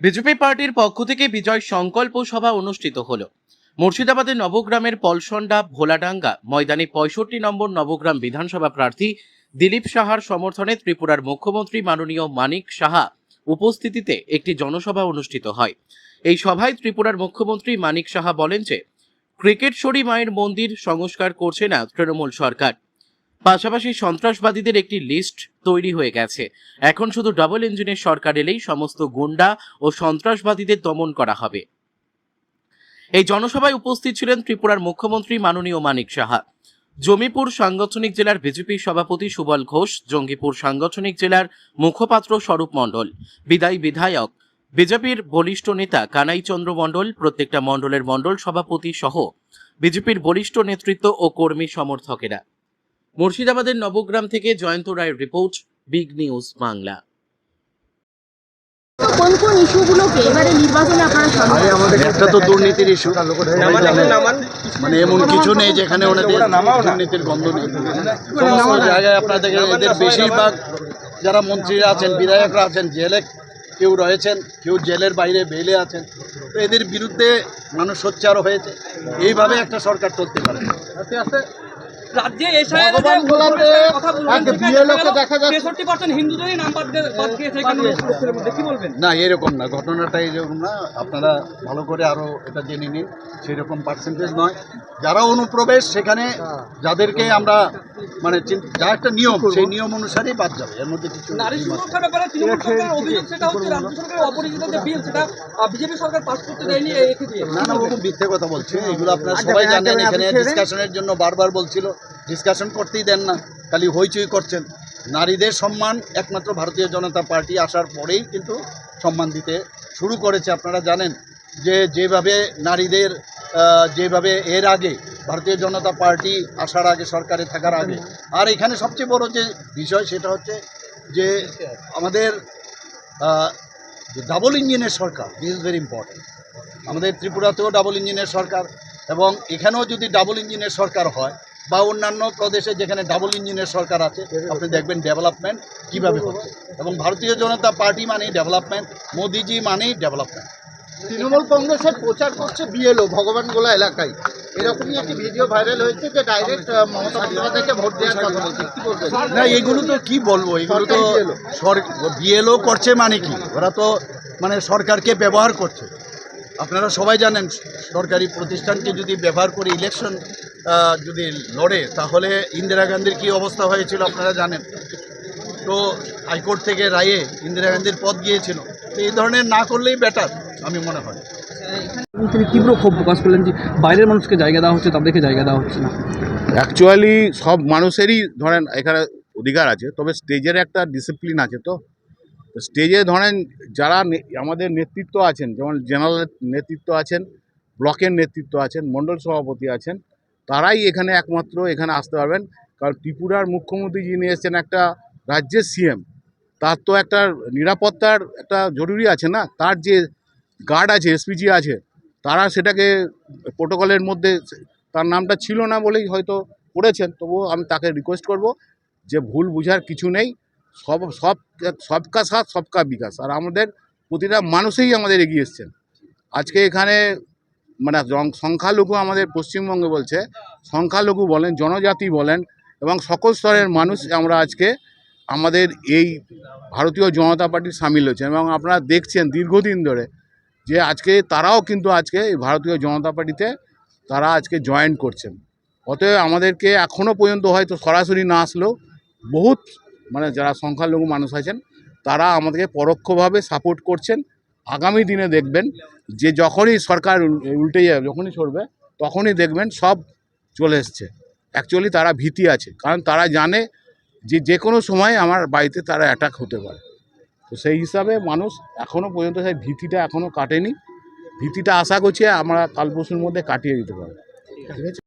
BJP পার্টির পক্ষ থেকে বিজয় সংকল্প সভা অনুষ্ঠিত হলো। মুর্শিদাবাদের নবগ্রামের পলসন্ডা ভোলাডাঙ্গা ময়দানে 65 নম্বর নবগ্রাম বিধানসভা প্রার্থী দিলীপ সাহার সমর্থনে ত্রিপুরার মুখ্যমন্ত্রী মাননীয় মানিক সাহা উপস্থিতিতে একটি জনসভা অনুষ্ঠিত হয়। এই সভায় ত্রিপুরার মুখ্যমন্ত্রী মানিক সাহা বলেন যে ক্রিকেটশ্বরী মায়ের মন্দির সংস্কার করছে না তৃণমূল সরকার, পাশাপাশি সন্ত্রাসবাদীদের একটি লিস্ট তৈরি হয়ে গেছে। এখন শুধু ডাবল ইঞ্জিনের সরকার এলেই সমস্ত গুন্ডা ও সন্ত্রাসবাদীদের দমন করা হবে। এই জনসভায় উপস্থিত ছিলেন ত্রিপুরার মুখ্যমন্ত্রী মাননীয় মানিক সাহা, জমিপুর সাংগঠনিক জেলার বিজেপি সভাপতি সুবল ঘোষ, জঙ্গিপুর সাংগঠনিক জেলার মুখপাত্র স্বরূপ মণ্ডল, বিদায়ী বিধায়ক, বিজেপির বলিষ্ঠ নেতা কানাই চন্দ্র মণ্ডল, প্রত্যেকটা মণ্ডলের মণ্ডল সভাপতি সহ বিজেপির বলিষ্ঠ নেতৃত্ব ও কর্মী সমর্থকেরা। মুর্শিদাবাদের নবগ্রাম থেকে জয়ন্ত রায়ের রিপোর্ট, বিগ নিউজ বাংলা। কোন কোন ইস্যুগুলোকে এবারে নির্বাচনে আপনারা সামনে আমাদের একটা তো দুর্নীতির ইস্যু, মানে এমন কিছু নেই যেখানে ওনাদের দুর্নীতির গন্ধ নেই। সমস্ত জায়গায় আপনাদের এদের বেশিরভাগ যারা মন্ত্রীরা আছেন, বিধায়করা আছেন, জেলে কেউ রয়েছেন, কেউ জেলের বাইরে বেইলে আছেন, তো এদের বিরুদ্ধে মানুষ সোচ্চার হয়েছে। এইভাবে একটা সরকার চলতে পারে। রাজ্যে না, এরকম না, ঘটনাটা এরকম না। আপনারা ভালো করে আরো এটা জেনে নিন। সেরকম পার্সেন্টেজ নয়। যারা অনুপ্রবেশ, সেখানে যাদেরকে আমরা মানে যা একটা নিয়ম, সেই নিয়ম অনুসারেই বাদ যাবে। এর মধ্যে কিছু নারী সুরক্ষার ব্যাপারে তৃণমূল সরকারের অভিযোগ, সেটা হচ্ছে রাজ্য সরকারের অপরিচিত যে বিল, সেটা বিজেপি সরকার পাস করতে দেয়নি। না, ও মিথ্যে কথা বলছে। এগুলো আপনারা সবাই জানেন। এখানে ডিসকাশনের জন্য বারবার বলছিল, ডিসকাশন করতেই দেন না, খালি হইচই করছেন। নারীদের সম্মান একমাত্র ভারতীয় জনতা পার্টি আসার পরেই কিন্তু সম্মান দিতে শুরু করেছে। আপনারা জানেন যে যেভাবে নারীদের যেভাবে এর আগে ভারতীয় জনতা পার্টি আসার আগে, সরকারে থাকার আগে, আর এখানে সবচেয়ে বড় যে বিষয় সেটা হচ্ছে যে আমাদের ডাবল ইঞ্জিনের সরকার, দিস ইজ ভেরি ইম্পর্টেন্ট। আমাদের ত্রিপুরাতেও ডাবল ইঞ্জিনের সরকার, এবং এখানেও যদি ডাবল ইঞ্জিনের সরকার হয় বা অন্যান্য প্রদেশে যেখানে ডাবল ইঞ্জিনের সরকার আছে, আপনি দেখবেন ডেভেলপমেন্ট কীভাবে হচ্ছে। এবং ভারতীয় জনতা পার্টি মানেই ডেভেলপমেন্ট, মোদিজি মানেই ডেভেলপমেন্ট। তৃণমূল কংগ্রেসের প্রচার করছে বিএলও ভগবানগোলা এলাকায়, এরকমই একটি ভিডিও ভাইরাল হয়েছে যে ডাইরেক্ট মমতা বন্দ্যোপাধ্যায়কে ভোট দেওয়ার কথা বলছে। কি বলবেন? না, এগুলো তো কি বলবো, এগুলো তো বিএলও করছে মানে কি, ওরা তো মানে সরকারকে ব্যবহার করছে। আপনারা সবাই জানেন, সরকারি প্রতিষ্ঠানকে যদি ব্যবহার করে ইলেকশন যদি লড়ে, তাহলে ইন্দিরা গান্ধীর কী অবস্থা হয়েছিল আপনারা জানেন। তো হাইকোর্ট থেকে রায়ে ইন্দিরা গান্ধীর পদ গিয়েছিল। তো এই ধরনের না করলেই বেটার আমি মনে হয়। তিনি তীব্র ক্ষোভ প্রকাশ করলেন যে বাইরের মানুষকে জায়গা দেওয়া হচ্ছে, তাদেরকে জায়গা দেওয়া হচ্ছে না। অ্যাকচুয়ালি সব মানুষেরই ধরেন এখানে অধিকার আছে, তবে স্টেজের একটা ডিসিপ্লিন আছে। তো স্টেজে ধরেন যারা আমাদের নেতৃত্ব আছেন, যেমন জেনারেল নেতৃত্ব আছেন, ব্লকের নেতৃত্ব আছেন, মণ্ডল সভাপতি আছেন, তারাই এখানে একমাত্র এখানে আসতে পারবেন। কারণ ত্রিপুরার মুখ্যমন্ত্রী যিনি এসেছেন, একটা রাজ্যের সিএম, তার তো একটা নিরাপত্তার একটা জরুরি আছে না। তার যে গার্ড আছে, এসপিজি আছে, তারা সেটাকে প্রোটোকলের মধ্যে তার নামটা ছিল না বলেই হয়তো করেছেন। তবুও আমি তাকে রিকোয়েস্ট করব যে ভুল বুঝার কিছু নেই, সবকা সাথ সবকা বিকাশ। আর আমাদের প্রতিটা মানুষই আমাদের এগিয়ে এসছেন। আজকে এখানে মানে সংখ্যালঘু আমাদের পশ্চিমবঙ্গে বলছে, সংখ্যালঘু বলেন, জনজাতি বলেন, এবং সকল স্তরের মানুষ আমরা আজকে আমাদের এই ভারতীয় জনতা পার্টির সামিল হয়েছেন। এবং আপনারা দেখছেন দীর্ঘদিন ধরে যে আজকে তারাও কিন্তু আজকে এই ভারতীয় জনতা পার্টিতে তারা আজকে জয়েন করছেন। অতএব আমাদেরকে এখনও পর্যন্ত হয়তো সরাসরি না আসলেও বহুত মানে যারা সংখ্যালঘু মানুষ আছেন, তারা আমাদেরকে পরোক্ষভাবে সাপোর্ট করছেন। আগামী দিনে দেখবেন যে যখনই সরকার উল্টে যাবে, যখনই সরবে, তখনই দেখবেন সব চলে এসছে। অ্যাকচুয়ালি তারা ভীতি আছে, কারণ তারা জানে যে যে কোনো সময় আমার বাড়িতে তারা অ্যাটাক হতে পারে। তো সেই হিসাবে মানুষ এখনও পর্যন্ত সেই ভীতিটা এখনও কাটেনি। ভীতিটা আশা করছি আমরা কাল পরশুর মধ্যে কাটিয়ে দিতে পারবো। ঠিক আছে।